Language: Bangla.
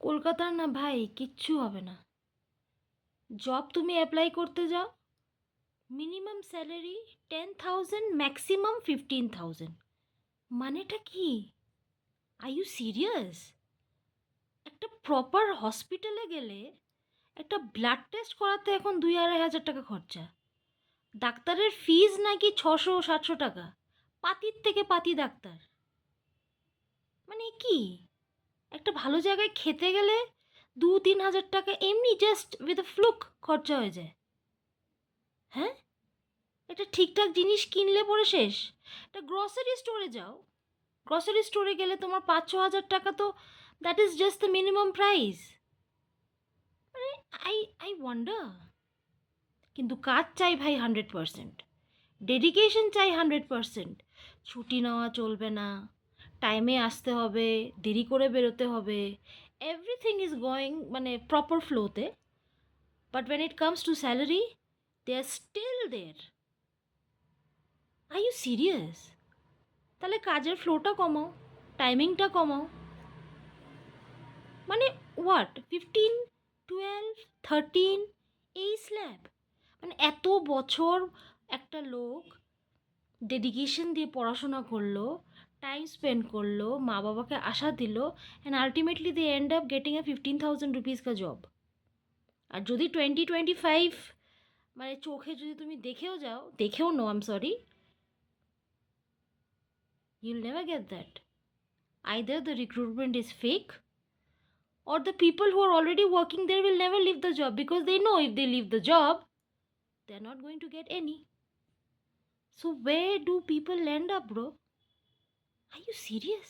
কলকাতার না ভাই কিচ্ছু হবে না। জব তুমি অ্যাপ্লাই করতে যাও, মিনিমাম স্যালারি 10,000, ম্যাক্সিমাম 15,000। মানেটা কি? Are you serious? একটা প্রপার হসপিটালে গেলে একটা ব্লাড টেস্ট করাতে এখন 2-2,500 টাকা খরচা। ডাক্তারের ফিজ নাকি 600-700 টাকা। পাতির থেকে পাতি ডাক্তার। মানে কি? একটা ভালো জায়গায় খেতে গেলে 2-3 হাজার টাকা এমনি জাস্ট উইথ আ ফ্লুক খরচা হয়ে যায়। হ্যাঁ, একটা ঠিকঠাক জিনিস কিনলে পরে শেষ। একটা গ্রসারি স্টোরে যাও, গ্রসারি স্টোরে গেলে তোমার 5-6 হাজার টাকা তো that is just the minimum price. মানে আই আই ওয়ান্ডার। কিন্তু কাজ চাই ভাই 100%, ডেডিকেশন চাই 100%। ছুটি নেওয়া চলবে না, টাইমে আসতে হবে, দেরি করে বেরোতে হবে, এভরিথিং ইজ গোয়িং মানে প্রপার ফ্লোতে। But when it comes to salary, they are still there. Are you serious? তাহলে কাজের ফ্লোটা কমাও, টাইমিংটা কমাও। মানে হোয়াট, 15, 12, 13 এই স্ল্যাব? মানে এত বছর একটা লোক ডেডিকেশন দিয়ে পড়াশোনা করলো, টাইম স্পেন্ড করলো, মা বাবাকে আশা দিল, and ultimately they end up getting a 15,000 rupees কা জব। আর যদি 20-25 মানে চোখে যদি তুমি দেখেও যাও, দেখেও no, I am sorry, you'll never get that. Either the recruitment is fake, or the people who are already working there will never leave the job because they know if they leave the job, they're not going to get any. So where do people end up, bro? Are you serious?